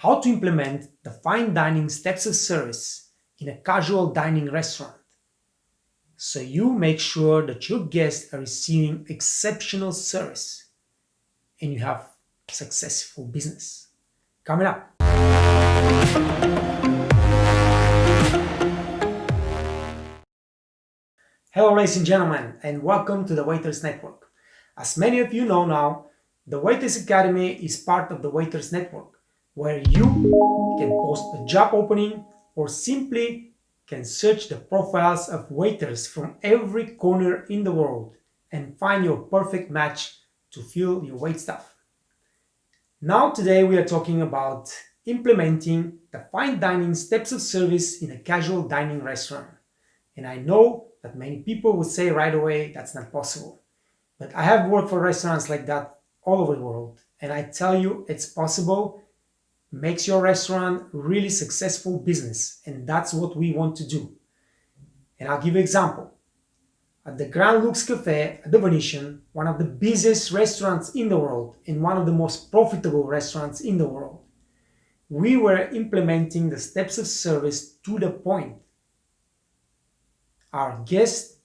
how to implement the fine dining steps of service in a casual dining restaurant so you make sure that your guests are receiving exceptional service and you have successful business. Coming up. Hello, ladies and gentlemen, and welcome to the Waiters Network. As many of you know now, the Waiters Academy is part of the Waiters Network, where you can post a job opening or simply can search the profiles of waiters from every corner in the world and find your perfect match to fill your wait staff. Now, today we are talking about implementing the fine dining steps of service in a casual dining restaurant. And I know that many people would say right away that's not possible. But I have worked for restaurants like that all over the world. And I tell you it's possible, makes your restaurant really successful business. And that's what we want to do. And I'll give you an example. At the Grand Lux Cafe at the Venetian, one of the busiest restaurants in the world and one of the most profitable restaurants in the world, we were implementing the steps of service to the point. Our guests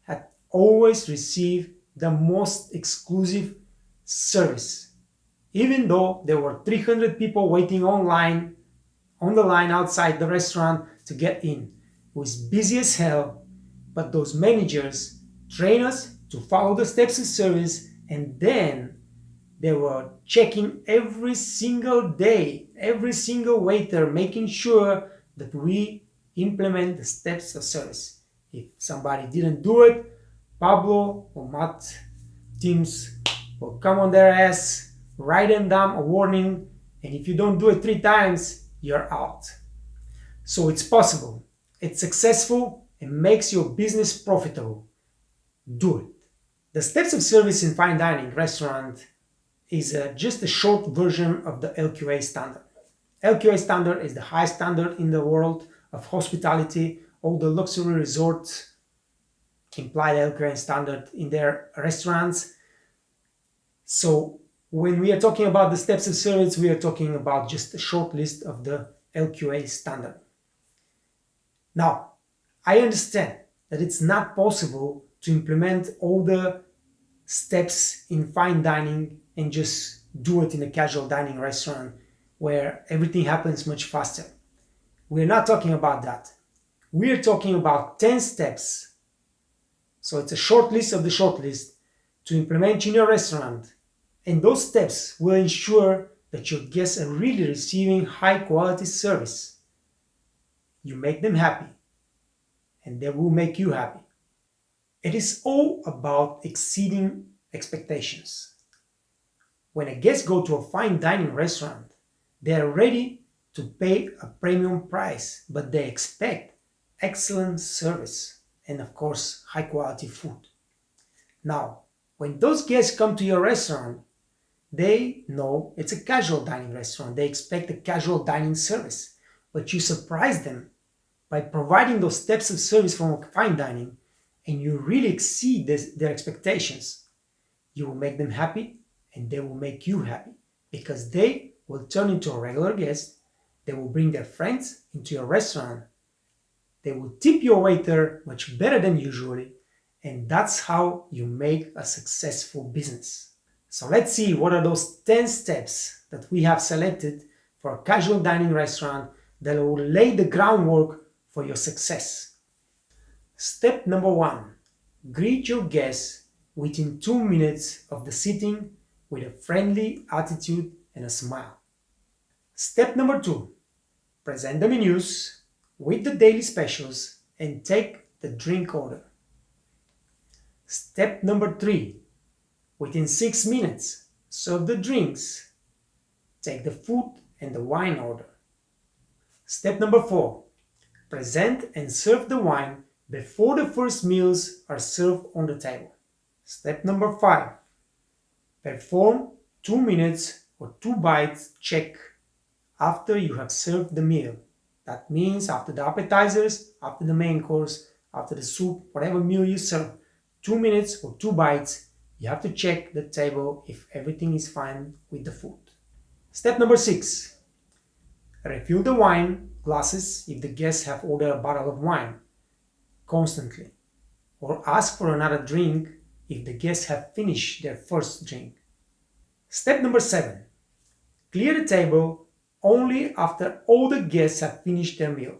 had always received the most exclusive service. Even though there were 300 people waiting on the line outside the restaurant to get in. It was busy as hell, but those managers trained us to follow the steps of service, and then they were checking every single day, every single waiter, making sure that we implement the steps of service. If somebody didn't do it, Pablo or Matt teams will come on their ass, write them down a warning, and if you don't do it 3 times, you're out. So it's possible, it's successful, and makes your business profitable. Do it. The steps of service in fine dining restaurant is just a short version of the LQA standard. LQA standard is the high standard in the world of hospitality. All the luxury resorts imply the LQA standard in their restaurants. So when we are talking about the steps of service, we are talking about just a short list of the LQA standard. Now, I understand that it's not possible to implement all the steps in fine dining and just do it in a casual dining restaurant where everything happens much faster. We're not talking about that. We're talking about 10 steps. So it's a short list of the short list to implement in your restaurant. And those steps will ensure that your guests are really receiving high quality service. You make them happy, and they will make you happy. It is all about exceeding expectations. When a guest goes to a fine dining restaurant, they are ready to pay a premium price, but they expect excellent service and, of course, high quality food. Now, when those guests come to your restaurant, they know it's a casual dining restaurant. They expect a casual dining service, but you surprise them by providing those steps of service from fine dining, and you really exceed their expectations. You will make them happy, and they will make you happy, because they will turn into a regular guest. They will bring their friends into your restaurant. They will tip your waiter much better than usually, and that's how you make a successful business. So let's see what are those 10 steps that we have selected for a casual dining restaurant that will lay the groundwork for your success. Step number 1, greet your guests within 2 minutes of the sitting with a friendly attitude and a smile. Step number 2, present the menus with the daily specials and take the drink order. Step number 3, within 6 minutes, serve the drinks, take the food and the wine order. Step number 4, present and serve the wine before the first meals are served on the table. Step number 5, perform 2 minutes or 2 bites check after you have served the meal. That means after the appetizers, after the main course, after the soup, whatever meal you serve, 2 minutes or 2 bites, you have to check the table if everything is fine with the food. Step number 6, Refill the wine glasses if the guests have ordered a bottle of wine constantly, or ask for another drink if the guests have finished their first drink. Step number 7. Clear the table only after all the guests have finished their meal.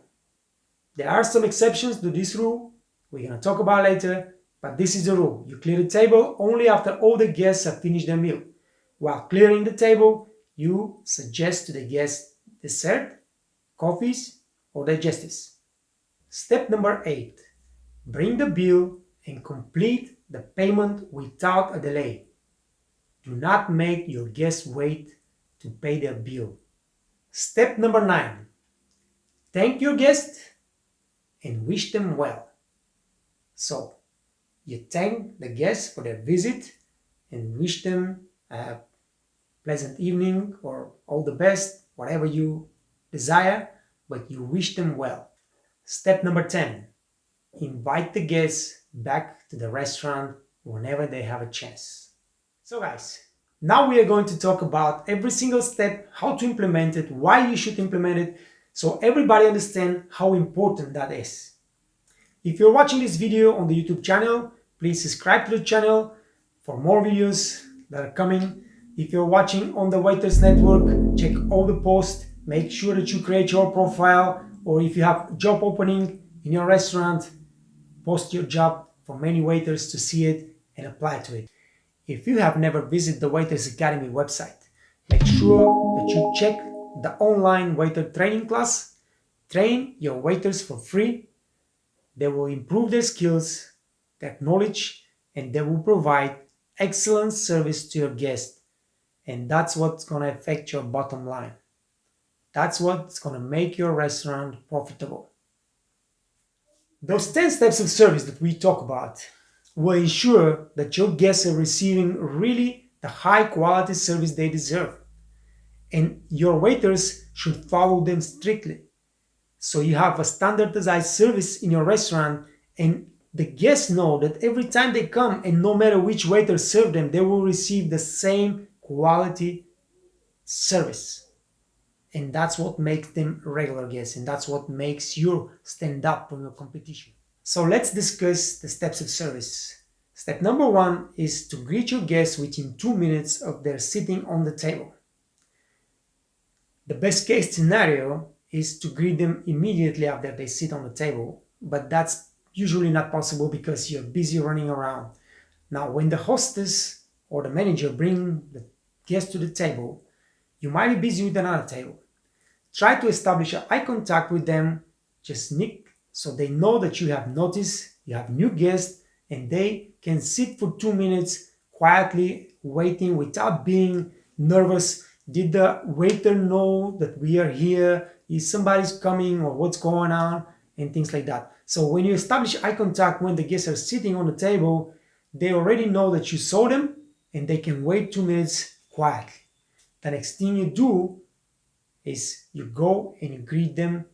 There are some exceptions to this rule we're going to talk about later, but this is the rule. You clear the table only after all the guests have finished their meal. While clearing the table, you suggest to the guests dessert, coffees, or digestives. Step number 8. Bring the bill and complete the payment without a delay. Do not make your guests wait to pay their bill. Step number 9. Thank your guests and wish them well. So, you thank the guests for their visit and wish them a pleasant evening or all the best, whatever you desire, but you wish them well. Step number 10. Invite the guests back to the restaurant whenever they have a chance. So guys, now we are going to talk about every single step, how to implement it, why you should implement it, so everybody understands how important that is. If you're watching this video on the YouTube channel, please subscribe to the channel for more videos that are coming. If you're watching on the Waiters Network, check all the posts, make sure that you create your profile, or if you have job opening in your restaurant, post your job for many waiters to see it and apply to it. If you have never visited the Waiters Academy website, make sure that you check the online waiter training class. Train your waiters for free. They will improve their skills, their knowledge, and they will provide excellent service to your guests. And that's what's going to affect your bottom line. That's what's going to make your restaurant profitable. Those 10 steps of service that we talk about will ensure that your guests are receiving really the high quality service they deserve. And your waiters should follow them strictly. So you have a standardized service in your restaurant, and the guests know that every time they come, and no matter which waiter serves them, they will receive the same quality service. And that's what makes them regular guests, and that's what makes you stand up from your competition. So let's discuss the steps of service. Step number 1 is to greet your guests within 2 minutes of their sitting on the table. The best case scenario is to greet them immediately after they sit on the table, but that's usually not possible because you're busy running around. Now, when the hostess or the manager bring the guest to the table, you might be busy with another table. Try to establish eye contact with them, just sneak, so they know that you have noticed you have new guests and they can sit for 2 minutes quietly waiting without being nervous. Did the waiter know that we are here? Is somebody's coming or what's going on? And things like that. So when you establish eye contact when the guests are sitting on the table, they already know that you saw them and they can wait 2 minutes quietly. The next thing you do is you go and you greet them,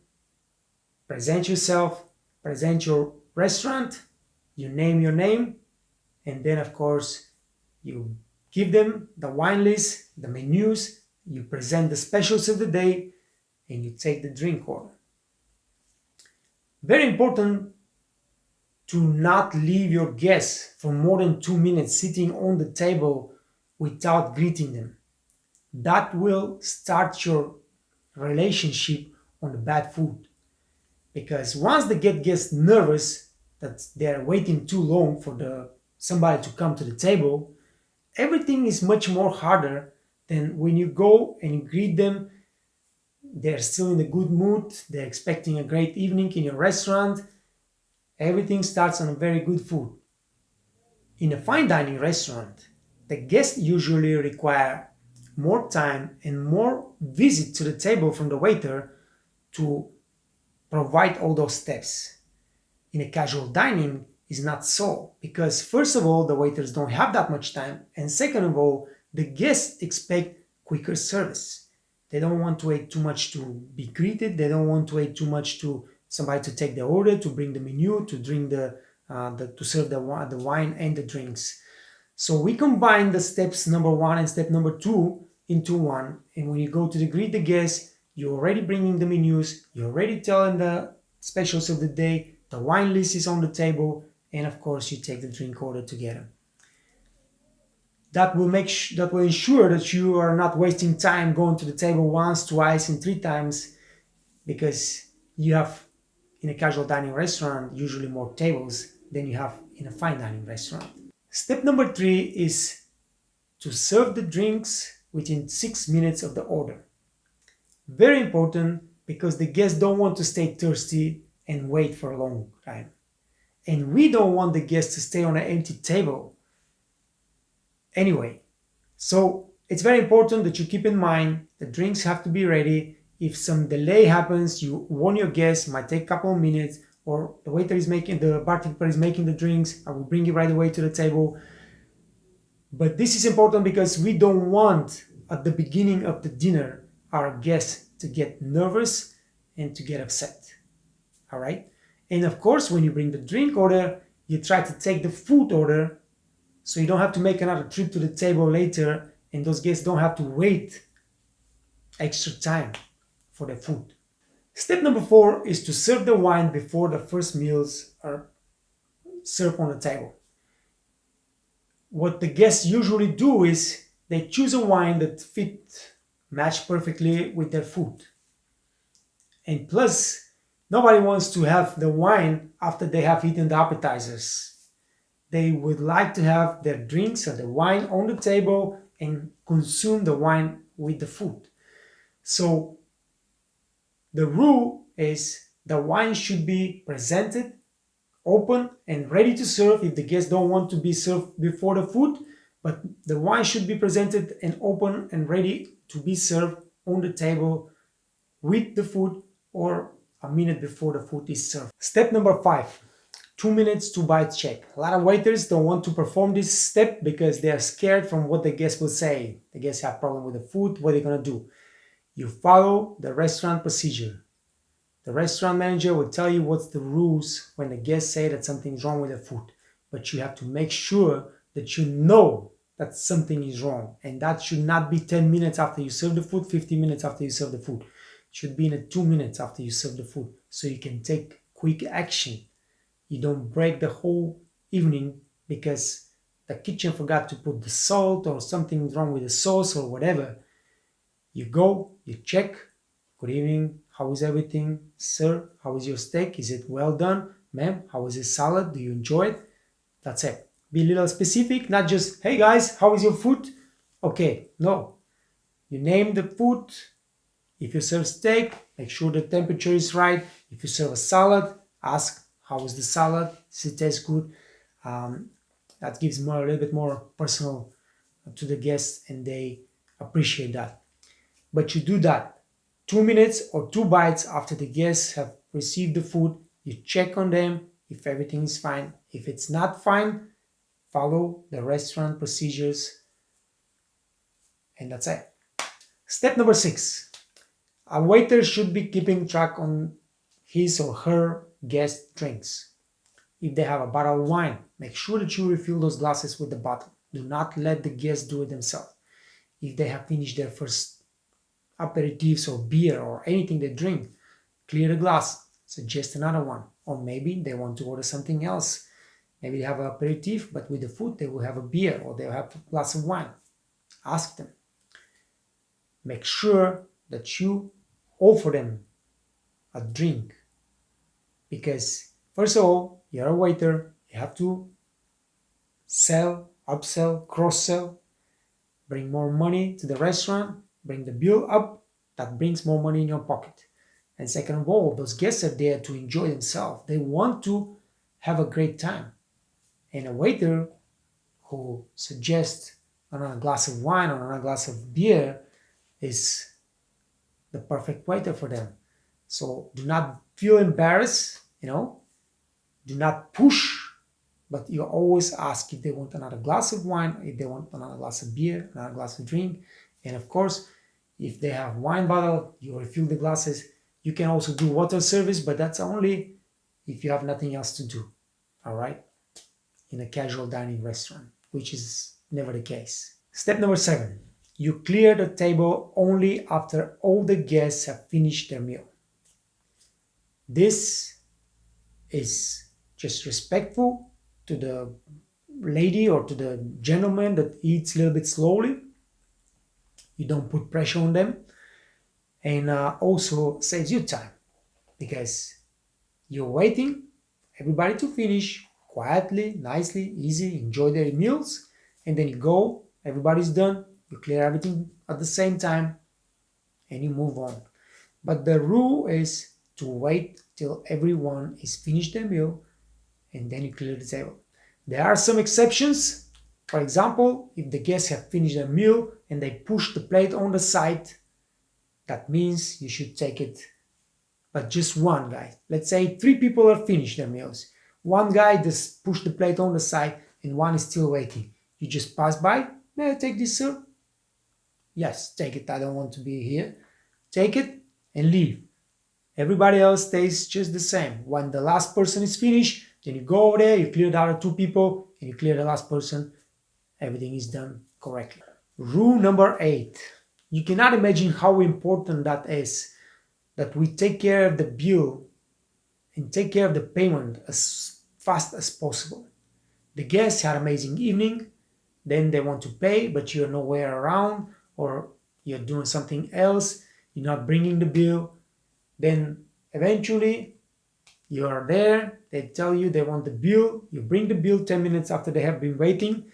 present yourself, present your restaurant, you name your name, and then of course you give them the wine list, the menus, you present the specials of the day, and you take the drink order. Very important to not leave your guests for more than 2 minutes sitting on the table without greeting them. That will start your relationship on the bad food. Because once they get guests nervous that they're waiting too long for somebody to come to the table, everything is much more harder than when you go and you greet them. They're still in a good mood, they're expecting a great evening in your restaurant. Everything starts on a very good food. In a fine dining restaurant, the guests usually require more time and more visit to the table from the waiter to provide all those steps. In a casual dining, is not so, because first of all, the waiters don't have that much time, and second of all, the guests expect quicker service. They don't want to wait too much to be greeted. They don't want to wait too much to somebody to take the order, to bring the menu, to drink to serve the wine and the drinks. So we combine the steps number 1 and step number 2 into one, and when you go to greet the guests, you're already bringing the menus, you're already telling the specials of the day, the wine list is on the table, and of course you take the drink order together. That will ensure that you are not wasting time going to the table once, twice, and three times, because you have in a casual dining restaurant usually more tables than you have in a fine dining restaurant. Step number 3 is to serve the drinks within 6 minutes of the order. Very important, because the guests don't want to stay thirsty and wait for a long time. And we don't want the guests to stay on an empty table anyway. So it's very important that you keep in mind the drinks have to be ready. If some delay happens, you warn your guests, might take a couple of minutes, or the barkeeper is making the drinks, I will bring it right away to the table. But this is important because we don't want at the beginning of the dinner our guests to get nervous and to get upset. All right? And of course, when you bring the drink order, you try to take the food order so you don't have to make another trip to the table later, and those guests don't have to wait extra time for the food. Step number 4 is to serve the wine before the first meals are served on the table. What the guests usually do is they choose a wine that match perfectly with their food. And plus, nobody wants to have the wine after they have eaten the appetizers. They would like to have their drinks or the wine on the table and consume the wine with the food. So the rule is the wine should be presented, open, and ready to serve if the guests don't want to be served before the food, but the wine should be presented and open and ready to be served on the table with the food or a minute before the food is served. Step number 5. 2 minutes, 2 bites check. A lot of waiters don't want to perform this step because they are scared from what the guests will say. The guests have problem with the food, what are they gonna do? You follow the restaurant procedure. The restaurant manager will tell you what's the rules when the guests say that something's wrong with the food. But you have to make sure that you know that something is wrong. And that should not be 10 minutes after you serve the food, 15 minutes after you serve the food. It should be in a 2 minutes after you serve the food, so you can take quick action. You don't break the whole evening because the kitchen forgot to put the salt or something's wrong with the sauce or whatever. You go, you check. Good evening, how is everything? Sir, how is your steak? Is it well done? Ma'am, how is this salad? Do you enjoy it? That's it. Be a little specific, not just, hey guys, how is your food? Okay, no. You name the food. If you serve steak, make sure the temperature is right. If you serve a salad, ask, how is the salad? Does it taste good? That gives a little bit more personal to the guests, and they appreciate that. But you do that 2 minutes or 2 bites after the guests have received the food. You check on them if everything is fine. If it's not fine, follow the restaurant procedures, and that's it. Step number 6. A waiter should be keeping track on his or her guest drinks. If they have a bottle of wine, make sure that you refill those glasses with the bottle. Do not let the guests do it themselves. If they have finished their first aperitifs or beer or anything they drink, clear the glass, suggest another one. Or maybe they want to order something else. Maybe they have an aperitif, but with the food they will have a beer or they'll have a glass of wine. Ask them. Make sure that you offer them a drink. Because first of all, you're a waiter, you have to sell, upsell, cross-sell, bring more money to the restaurant, bring the bill up, that brings more money in your pocket. And second of all, those guests are there to enjoy themselves. They want to have a great time. And a waiter who suggests another glass of wine or another glass of beer is the perfect waiter for them. So do not feel embarrassed, do not push, but you always ask if they want another glass of wine, if they want another glass of beer, another glass of drink. And of course, if they have wine bottle, you refill the glasses. You can also do water service, but that's only if you have nothing else to do, all right? In a casual dining restaurant, which is never the case. Step number 7. You clear the table only after all the guests have finished their meal. This is just respectful to the lady or to the gentleman that eats a little bit slowly. You don't put pressure on them, and also saves you time because you're waiting everybody to finish quietly, nicely, easy, enjoy their meals, and then you go, everybody's done, you clear everything at the same time, and you move on. But the rule is to wait till everyone is finished their meal and then you clear the table. There are some exceptions. For example, if the guests have finished their meal and they push the plate on the side, that means you should take it. But just one guy. Let's say 3 people have finished their meals. One guy just pushed the plate on the side and one is still waiting. You just pass by. May I take this, sir? Yes, take it. I don't want to be here. Take it and leave. Everybody else stays just the same. When the last person is finished, then you go over there, you clear the other 2 people, and you clear the last person. Everything is done correctly. Rule number 8. You cannot imagine how important that is, that we take care of the bill and take care of the payment as fast as possible. The guests had an amazing evening, then they want to pay, but you're nowhere around, or you're doing something else, you're not bringing the bill. Then eventually you are there, they tell you they want the bill, you bring the bill 10 minutes after they have been waiting,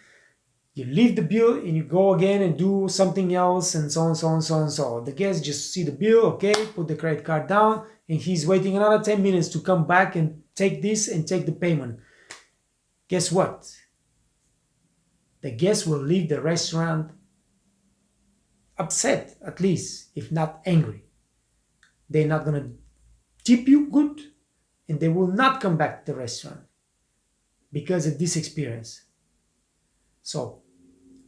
you leave the bill and you go again and do something else, and so on, so on, so on, so on. The guests just see the bill, okay, put the credit card down, and he's waiting another 10 minutes to come back and take this and take the payment. Guess what? The guests will leave the restaurant upset, at least, if not angry. They're not going to tip you good, and they will not come back to the restaurant because of this experience. So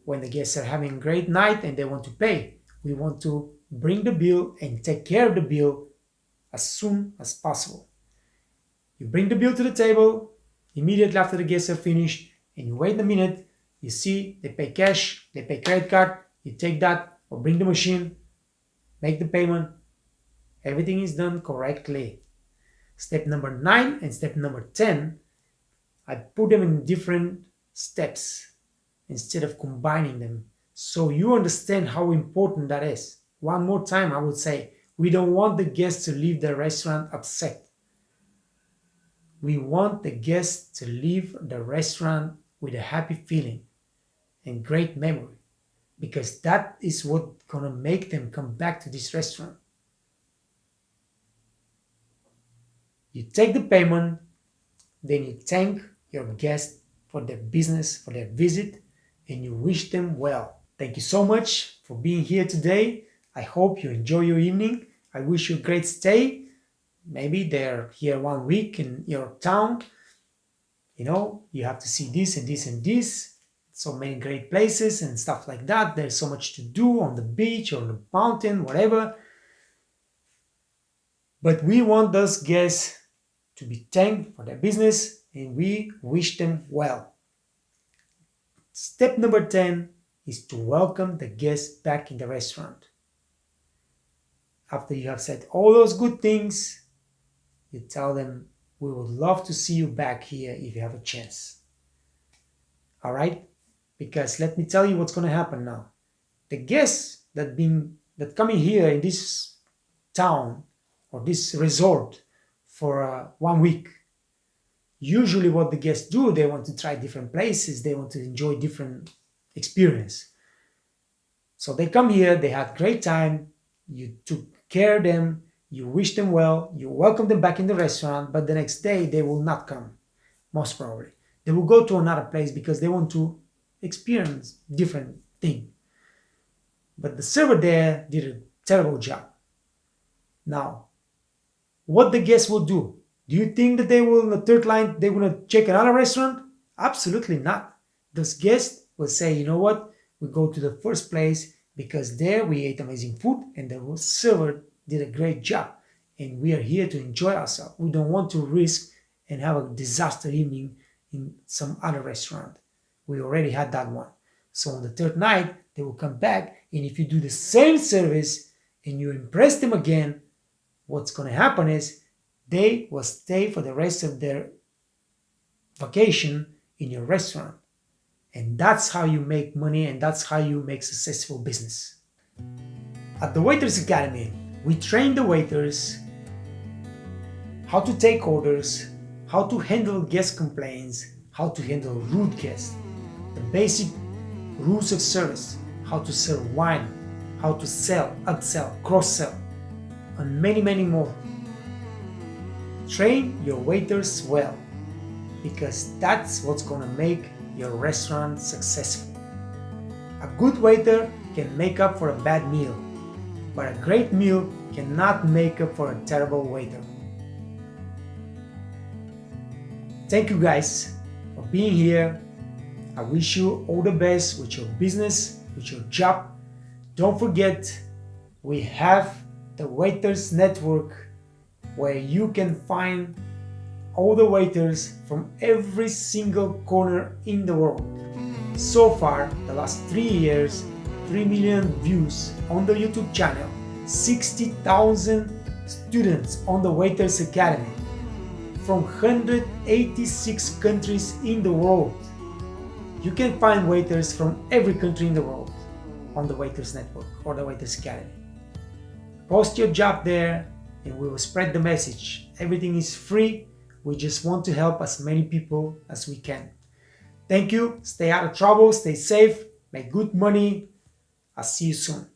when the guests are having a great night and they want to pay, we want to bring the bill and take care of the bill as soon as possible. You bring the bill to the table immediately after the guests are finished, and you wait a minute, you see they pay cash, they pay credit card, you take that or bring the machine, make the payment. Everything is done correctly. Step number 9 and step number 10, I put them in different steps instead of combining them, so you understand how important that is. One more time, I would say, we don't want the guests to leave the restaurant upset. We want the guests to leave the restaurant with a happy feeling and great memory, because that is what's gonna make them come back to this restaurant. You take the payment, then you thank your guest for their business, for their visit, and you wish them well. Thank you so much for being here today. I hope you enjoy your evening. I wish you a great stay. Maybe they're here 1 week in your town. You know, you have to see this and this and this. So many great places and stuff like that. There's so much to do on the beach or on the mountain, whatever. But we want those guests to be thanked for their business, and we wish them well. Step number 10 is to welcome the guests back in the restaurant. After you have said all those good things, you tell them, we would love to see you back here if you have a chance. All right? Because let me tell you what's going to happen now. The guests that coming here in this town or this resort for 1 week, usually what the guests do, they want to try different places, they want to enjoy different experience. So they come here, they had great time, you took care of them, you wish them well, you welcome them back in the restaurant, but the next day they will not come, most probably. They will go to another place because they want to experience different thing. But the server there did a terrible job. Now, what the guests will do? Do you think that they will, in the third line, they're going to check another restaurant? Absolutely not. Those guests will say, you know what? We go to the first place because there we ate amazing food and the server did a great job. And we are here to enjoy ourselves. We don't want to risk and have a disaster evening in some other restaurant. We already had that one. So on the third night, They will come back, and if you do the same service and you impress them again, what's going to happen is they will stay for the rest of their vacation in your restaurant. And that's how you make money, and that's how you make successful business. At the Waiters Academy, we train the waiters how to take orders, how to handle guest complaints, how to handle rude guests, the basic rules of service, how to serve wine, how to sell, upsell, cross-sell, and many, many more. Train your waiters well, because that's what's gonna make your restaurant successful. A good waiter can make up for a bad meal, but a great meal cannot make up for a terrible waiter. Thank you guys for being here. I wish you all the best with your business, with your job. Don't forget, we have the Waiters Network, where you can find all the waiters from every single corner in the world. So far, the last 3 years, 3 million views on the YouTube channel, 60,000 students on the Waiters Academy from 186 countries in the world. You can find waiters from every country in the world on the Waiters Network or the Waiters Academy. Post your job there and we will spread the message. Everything is free. We just want to help as many people as we can. Thank you. Stay out of trouble. Stay safe. Make good money. I'll see you soon.